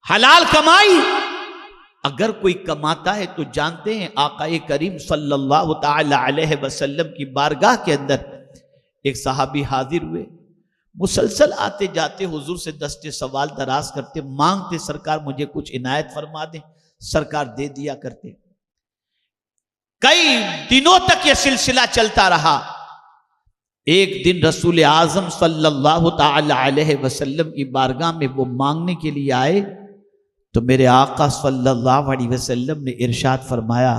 حلال کمائی اگر کوئی کماتا ہے تو جانتے ہیں آقا کریم صلی اللہ تعالی علیہ وسلم کی بارگاہ کے اندر ایک صحابی حاضر ہوئے، مسلسل آتے جاتے حضور سے دستے سوال دراز کرتے، مانگتے سرکار مجھے کچھ عنایت فرما دیں، سرکار دے دیا کرتے۔ کئی دنوں تک یہ سلسلہ چلتا رہا۔ ایک دن رسول اعظم صلی اللہ تعالی علیہ وسلم کی بارگاہ میں وہ مانگنے کے لیے آئے تو میرے آقا صلی اللہ علیہ وسلم نے ارشاد فرمایا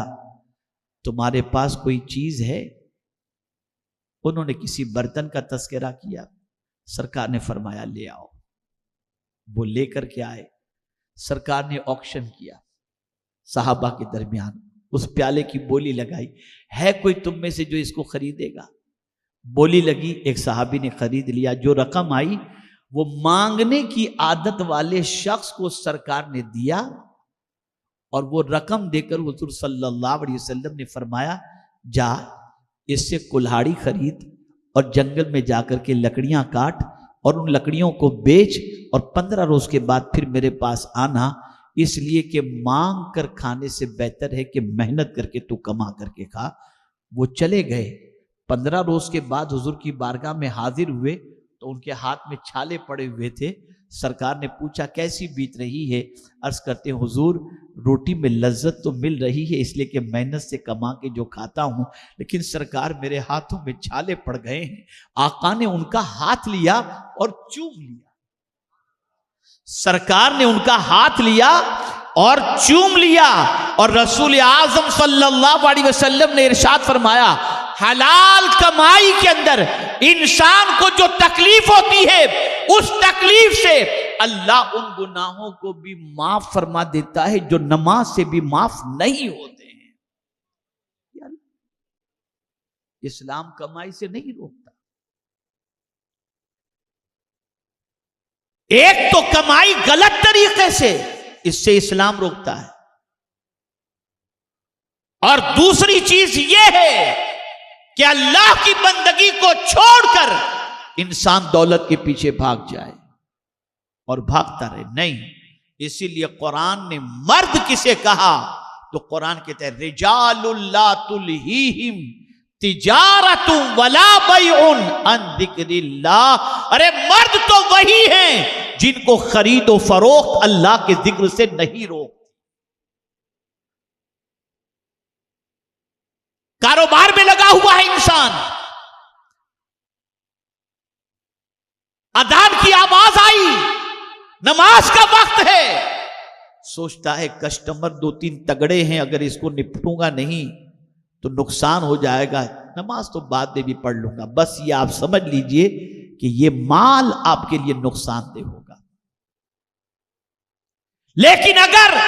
تمہارے پاس کوئی چیز ہے؟ انہوں نے کسی برتن کا تذکرہ کیا، سرکار نے فرمایا لے آؤ۔ وہ لے کر کے آئے، سرکار نے آکشن کیا صحابہ کے درمیان، اس پیالے کی بولی لگائی، ہے کوئی تم میں سے جو اس کو خریدے گا؟ بولی لگی، ایک صحابی نے خرید لیا۔ جو رقم آئی وہ مانگنے کی عادت والے شخص کو سرکار نے دیا، اور وہ رقم دے کر حضور صلی اللہ علیہ وسلم نے فرمایا جا اس سے کلہاڑی خرید اور جنگل میں جا کر کے لکڑیاں کاٹ اور ان لکڑیوں کو بیچ، اور 15 روز کے بعد پھر میرے پاس آنا، اس لیے کہ مانگ کر کھانے سے بہتر ہے کہ محنت کر کے تو کما کر کے کھا۔ وہ چلے گئے۔ 15 روز کے بعد حضور کی بارگاہ میں حاضر ہوئے تو ان کے ہاتھ میں چھالے پڑے ہوئے تھے۔ سرکار نے پوچھا کیسی بیت رہی ہے؟ عرض کرتے ہیں حضور روٹی میں لذت تو مل رہی ہے اس لیے کہ محنت سے کما کے جو کھاتا ہوں، لیکن سرکار میرے ہاتھوں میں چھالے پڑ گئے ہیں۔ آقا نے ان کا ہاتھ لیا اور چوم لیا، سرکار نے ان کا ہاتھ لیا اور چوم لیا، اور رسول اعظم صلی اللہ علیہ وسلم نے ارشاد فرمایا حلال کمائی کے اندر انسان کو جو تکلیف ہوتی ہے اس تکلیف سے اللہ ان گناہوں کو بھی معاف فرما دیتا ہے جو نماز سے بھی معاف نہیں ہوتے ہیں۔ اسلام کمائی سے نہیں روکتا۔ ایک تو کمائی غلط طریقے سے، اس سے اسلام روکتا ہے، اور دوسری چیز یہ ہے کہ اللہ کی بندگی کو چھوڑ کر انسان دولت کے پیچھے بھاگ جائے اور بھاگتا رہے، نہیں۔ اسی لیے قرآن نے مرد کسے کہا تو قرآن کہتا ہے رجال لا تلہیہم تجارت ولا بیع عن ذکر اللہ۔ ارے مرد تو وہی ہیں جن کو خرید و فروخت اللہ کے ذکر سے نہیں روک۔ کاروبار میں لگا ہوا ہے انسان، اذان کی آواز آئی، نماز کا وقت ہے، سوچتا ہے کسٹمر 2-3 تگڑے ہیں، اگر اس کو نپٹوں گا نہیں تو نقصان ہو جائے گا، نماز تو بعد میں بھی پڑھ لوں گا۔ بس یہ آپ سمجھ لیجئے کہ یہ مال آپ کے لیے نقصان دہ ہوگا۔ لیکن اگر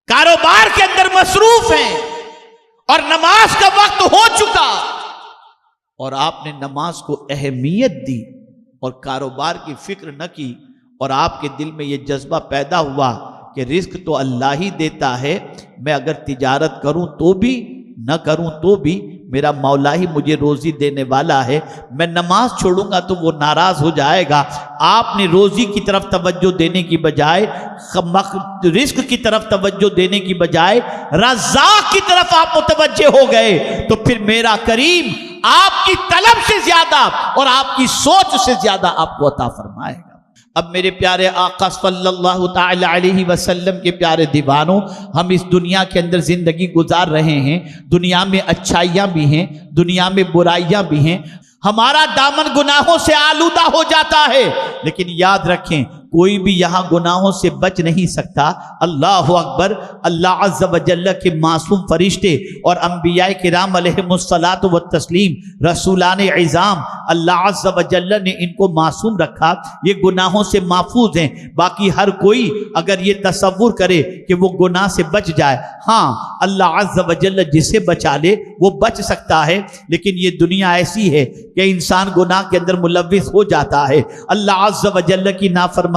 کاروبار کے اندر مصروف ہیں اور نماز کا وقت ہو چکا اور آپ نے نماز کو اہمیت دی اور کاروبار کی فکر نہ کی، اور آپ کے دل میں یہ جذبہ پیدا ہوا کہ رزق تو اللہ ہی دیتا ہے، میں اگر تجارت کروں تو بھی نہ کروں تو بھی میرا مولا ہی مجھے روزی دینے والا ہے، میں نماز چھوڑوں گا تو وہ ناراض ہو جائے گا۔ آپ نے روزی کی طرف توجہ دینے کی بجائے، رزق کی طرف توجہ دینے کی بجائے رزاق کی طرف آپ متوجہ ہو گئے، تو پھر میرا کریم آپ کی طلب سے زیادہ اور آپ کی سوچ سے زیادہ آپ کو عطا فرمائے گا۔ اب میرے پیارے آقا صلی اللہ تعالی علیہ وسلم کے پیارے دیوانوں، ہم اس دنیا کے اندر زندگی گزار رہے ہیں، دنیا میں اچھائیاں بھی ہیں، دنیا میں برائیاں بھی ہیں، ہمارا دامن گناہوں سے آلودہ ہو جاتا ہے، لیکن یاد رکھیں کوئی بھی یہاں گناہوں سے بچ نہیں سکتا۔ اللہ اکبر، اللہ عز و جل کے معصوم فرشتے اور انبیاء کرام علیہم الصلاۃ والتسلیم، رسولان عظام، اللہ عز و جل نے ان کو معصوم رکھا، یہ گناہوں سے محفوظ ہیں۔ باقی ہر کوئی اگر یہ تصور کرے کہ وہ گناہ سے بچ جائے، ہاں اللہ عز و جل جسے بچا لے وہ بچ سکتا ہے، لیکن یہ دنیا ایسی ہے کہ انسان گناہ کے اندر ملوث ہو جاتا ہے۔ اللہ عز و جل کی نافرمانی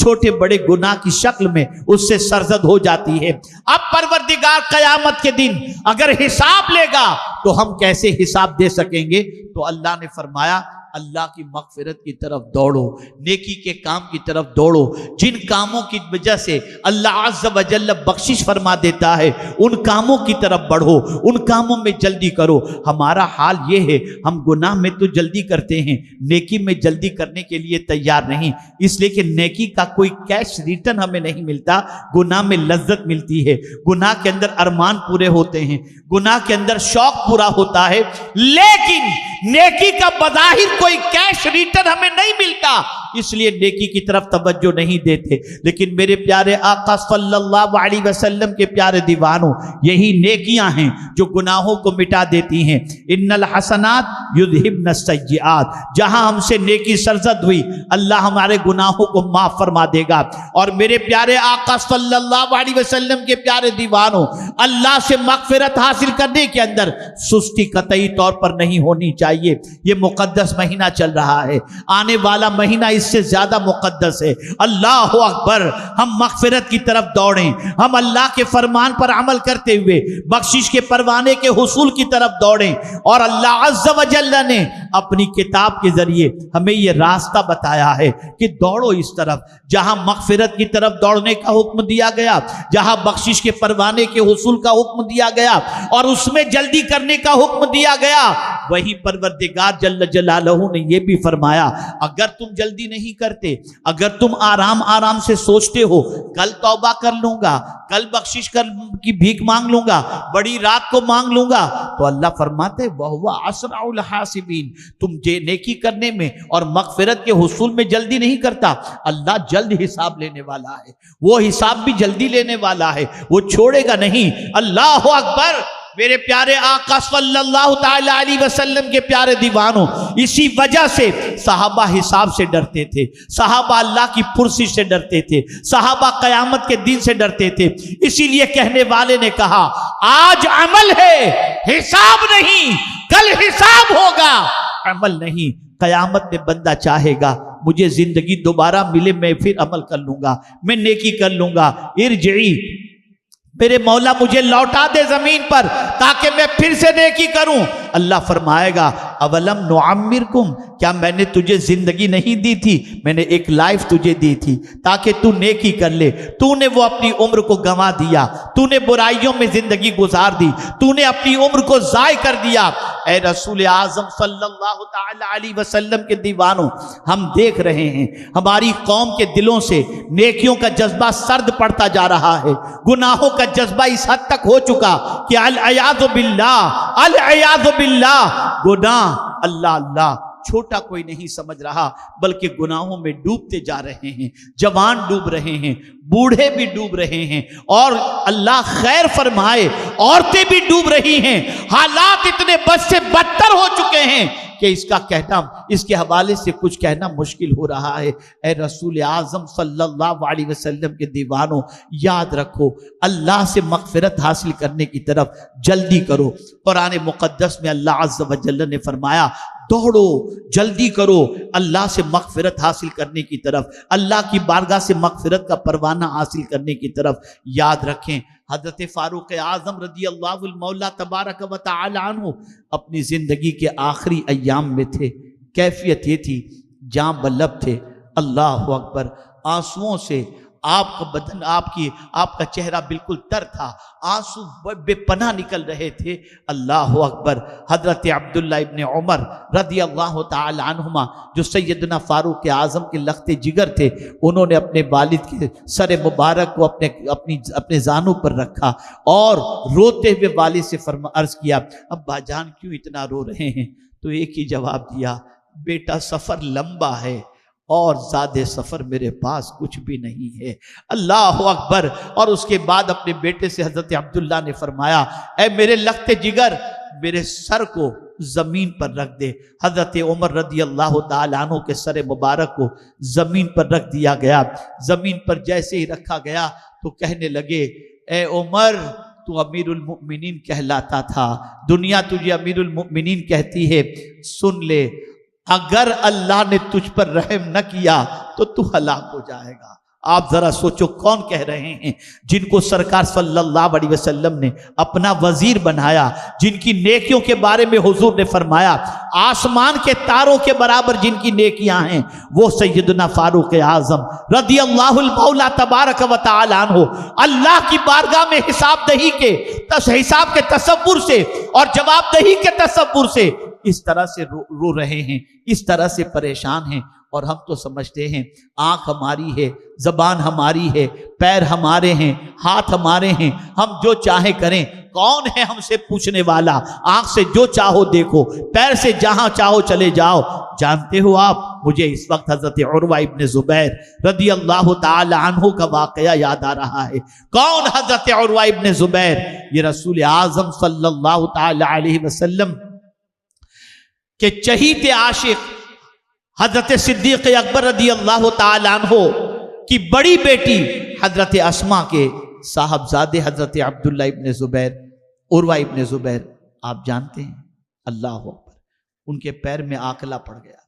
چھوٹے بڑے گناہ کی شکل میں اس سے سرزد ہو جاتی ہے۔ اب پروردگار قیامت کے دن اگر حساب لے گا تو ہم کیسے حساب دے سکیں گے؟ تو اللہ نے فرمایا اللہ کی مغفرت کی طرف دوڑو، نیکی کے کام کی طرف دوڑو، جن کاموں کی وجہ سے اللہ عز و جل بخشش فرما دیتا ہے ان کاموں کی طرف بڑھو، ان کاموں میں جلدی کرو۔ ہمارا حال یہ ہے، ہم گناہ میں تو جلدی کرتے ہیں، نیکی میں جلدی کرنے کے لیے تیار نہیں، اس لیے کہ نیکی کا کوئی کیش ریٹرن ہمیں نہیں ملتا، گناہ میں لذت ملتی ہے، گناہ کے اندر ارمان پورے ہوتے ہیں، گناہ کے اندر شوق پورا ہوتا ہے، لیکن نیکی کا بظاہر کوئی کیش ریٹرن ہمیں نہیں ملتا، اس لیے نیکی کی طرف توجہ نہیں دیتے۔ لیکن میرے پیارے آقا صلی اللہ علیہ وسلم کے پیارے دیوانوں، یہی نیکیاں ہیں جو گناہوں کو مٹا دیتی ہیں۔ ان الحسنات یذہبن السیئات، جہاں ہم سے نیکی سرزد ہوئی اللہ ہمارے گناہوں کو معاف فرما دے گا۔ اور میرے پیارے آقا صلی اللہ علیہ وسلم کے پیارے دیوانوں، اللہ سے مغفرت حاصل کرنے کے اندر سستی قطعی طور پر نہیں ہونی چاہیے۔ یہ مقدس مہینہ چل رہا ہے، آنے والا مہینہ اس سے زیادہ مقدس ہے۔ اللہ اکبر، ہم مغفرت کی طرف دوڑیں، ہم اللہ کے فرمان پر عمل کرتے ہوئے بخشش کے پروانے کے حصول کی طرف دوڑیں۔ اور اللہ عز و جل نے اپنی کتاب کے ذریعے ہمیں یہ راستہ بتایا ہے کہ دوڑو اس طرف، جہاں مغفرت کی طرف دوڑنے کا حکم دیا گیا، جہاں بخشش کے پروانے کے حصول کا حکم دیا گیا اور اس میں جلدی کرنے کا حکم دیا گیا، وہی پروردگار جل جلالہ نے یہ بھی فرمایا اگر تم جلدی نہیں کرتے، اگر تم آرام آرام سے سوچتے ہو کل توبہ کر لوں گا، کل بخشش کی بھیک مانگ لوں گا، بڑی رات کو مانگ لوں گا، تو اللہ فرماتے وَهُوَ أَسْرَعُ الْحَاسِبِينَ، تم نیکی کرنے میں اور مغفرت کے حصول میں جلدی نہیں کرتا، اللہ جلد حساب لینے والا ہے، وہ حساب بھی جلدی لینے والا ہے، وہ چھوڑے گا نہیں۔ اللہ اکبر، میرے پیارے آقا صلی اللہ تعالی علیہ وسلم کے پیارے دیوانوں، اسی وجہ سے صحابہ حساب سے ڈرتے تھے، صحابہ اللہ کی پرسی سے ڈرتے تھے، صحابہ قیامت کے دن سے ڈرتے تھے۔ اسی لیے کہنے والے نے کہا آج عمل ہے، حساب نہیں، کل حساب ہوگا، عمل نہیں۔ قیامت میں بندہ چاہے گا مجھے زندگی دوبارہ ملے، میں پھر عمل کر لوں گا، میں نیکی کر لوں گا، ارجعی، میرے مولا مجھے لوٹا دے زمین پر تاکہ میں پھر سے نیکی کروں۔ اللہ فرمائے گا اولم نعمرکم، کیا میں نے تجھے زندگی نہیں دی تھی؟ میں نے ایک لائف تجھے دی تھی تاکہ تو نیکی کر لے، تو نے وہ اپنی عمر کو گنوا دیا، تو نے برائیوں میں زندگی گزار دی، تو نے اپنی عمر کو ضائع کر دیا۔ اے رسول اعظم صلی اللہ تعالی علیہ وسلم کے دیوانوں، ہم دیکھ رہے ہیں ہماری قوم کے دلوں سے نیکیوں کا جذبہ سرد پڑتا جا رہا ہے، گناہوں کا جذبہ اس حد تک ہو چکا کہ العیاذ باللہ، العیاذ باللہ، گناہ اللہ اللہ چھوٹا کوئی نہیں سمجھ رہا، بلکہ گناہوں میں ڈوبتے جا رہے ہیں، جوان ڈوب رہے ہیں، بوڑھے بھی ڈوب رہے ہیں، اور اللہ خیر فرمائے عورتیں بھی ڈوب رہی ہیں۔ حالات اتنے بد سے بدتر ہو چکے ہیں کہ اس کا کہنا، اس کے حوالے سے کچھ کہنا مشکل ہو رہا ہے۔ اے رسول اعظم صلی اللہ علیہ وسلم کے دیوانوں، یاد رکھو اللہ سے مغفرت حاصل کرنے کی طرف جلدی کرو۔ قرآن مقدس میں اللہ عز و جل نے فرمایا دوڑو، جلدی کرو اللہ سے مغفرت حاصل کرنے کی طرف، اللہ کی بارگاہ سے مغفرت کا پروانہ حاصل کرنے کی طرف۔ یاد رکھیں حضرت فاروق اعظم رضی اللہ المولا تبارک و تعالی عنہ اپنی زندگی کے آخری ایام میں تھے، کیفیت یہ تھی جاں بلب تھے، اللہ اکبر، آنسوؤں سے آپ کا بدن، آپ کا چہرہ بالکل تر تھا، آنسو بے پناہ نکل رہے تھے۔ اللہ اکبر، حضرت عبداللہ ابن عمر رضی اللہ تعالی عنہما جو سیدنا فاروق اعظم کے لخت جگر تھے، انہوں نے اپنے والد کے سر مبارک کو اپنے زانوں پر رکھا اور روتے ہوئے والد سے عرض کیا ابا جان کیوں اتنا رو رہے ہیں؟ تو ایک ہی جواب دیا بیٹا سفر لمبا ہے اور زیادہ سفر میرے پاس کچھ بھی نہیں ہے۔ اللہ اکبر۔ اور اس کے بعد اپنے بیٹے سے حضرت عبداللہ نے فرمایا اے میرے لخت جگر، میرے سر کو زمین پر رکھ دے۔ حضرت عمر رضی اللہ تعالیٰ عنہ کے سر مبارک کو زمین پر رکھ دیا گیا۔ زمین پر جیسے ہی رکھا گیا تو کہنے لگے اے عمر تو امیر المؤمنین کہلاتا تھا، دنیا تجھے امیر المؤمنین کہتی ہے، سن لے اگر اللہ نے تجھ پر رحم نہ کیا تو ہلاک ہو جائے گا۔ آپ ذرا سوچو کون کہہ رہے ہیں جن کو سرکار صلی اللہ علیہ وسلم نے اپنا وزیر بنایا، جن کی نیکیوں کے بارے میں حضور نے فرمایا آسمان کے تاروں کے برابر جن کی نیکیاں ہیں، وہ سیدنا فاروق اعظم رضی اللہ المولا تبارک و تعالی عنہ اللہ کی بارگاہ میں حساب دہی کے تصور سے اور جواب دہی کے تصور سے اس طرح سے رو رہے ہیں، اس طرح سے پریشان ہیں، اور ہم تو سمجھتے ہیں آنکھ ہماری ہے، زبان ہماری ہے، پیر ہمارے ہیں، ہاتھ ہمارے ہیں، ہم جو چاہے کریں، کون ہے ہم سے پوچھنے والا؟ آنکھ سے جو چاہو دیکھو، پیر سے جہاں چاہو چلے جاؤ۔ جانتے ہو آپ، مجھے اس وقت حضرت عروہ ابن زبیر رضی اللہ تعالی عنہ کا واقعہ یاد آ رہا ہے۔ کون حضرت عروہ ابن زبیر؟ یہ رسول اعظم صلی اللہ تعالی علیہ وسلم کہ چہیتے عاشق حضرت صدیق اکبر رضی اللہ تعالی عنہ کی بڑی بیٹی حضرت اسماء کے صاحبزادے حضرت عبداللہ ابن زبیر، عروہ ابن زبیر، آپ جانتے ہیں، اللہ اکبر، ان کے پیر میں آکلا پڑ گیا۔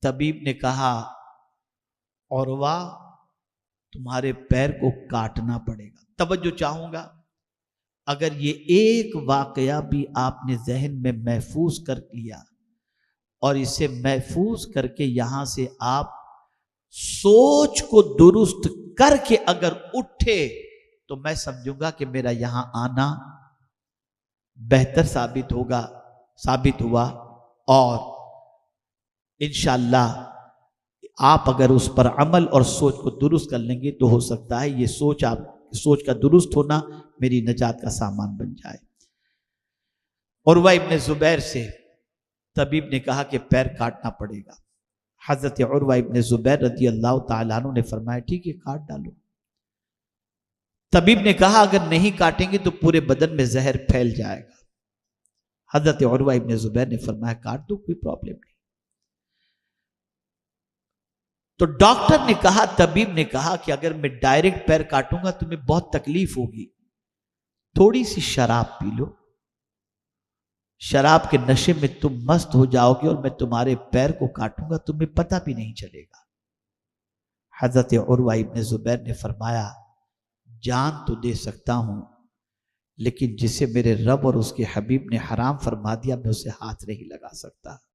طبیب نے کہا عروہ تمہارے پیر کو کاٹنا پڑے گا۔ توجہ چاہوں گا، اگر یہ ایک واقعہ بھی آپ نے ذہن میں محفوظ کر لیا اور اسے محفوظ کر کے یہاں سے آپ سوچ کو درست کر کے اگر اٹھے تو میں سمجھوں گا کہ میرا یہاں آنا بہتر ثابت ہوا، اور انشاءاللہ آپ اگر اس پر عمل اور سوچ کو درست کر لیں گے تو ہو سکتا ہے یہ سوچ کا درست ہونا میری نجات کا سامان بن جائے۔ عروہ ابن زبیر سے طبیب نے کہا کہ پیر کاٹنا پڑے گا۔ حضرت عروہ ابن زبیر رضی اللہ تعالیٰ عنہ نے فرمایا ٹھیک ہے کاٹ ڈالو۔ طبیب نے کہا اگر نہیں کاٹیں گے تو پورے بدن میں زہر پھیل جائے گا۔ حضرت عروہ ابن زبیر نے فرمایا کاٹ دو، کوئی پرابلم نہیں۔ تو ڈاکٹر نے کہا، طبیب نے کہا کہ اگر میں ڈائریکٹ پیر کاٹوں گا تمہیں بہت تکلیف ہوگی، تھوڑی سی شراب پی لو، شراب کے نشے میں تم مست ہو جاؤ گے اور میں تمہارے پیر کو کاٹوں گا تمہیں پتہ بھی نہیں چلے گا۔ حضرت عروہ ابن زبیر نے فرمایا جان تو دے سکتا ہوں لیکن جسے میرے رب اور اس کے حبیب نے حرام فرما دیا میں اسے ہاتھ نہیں لگا سکتا۔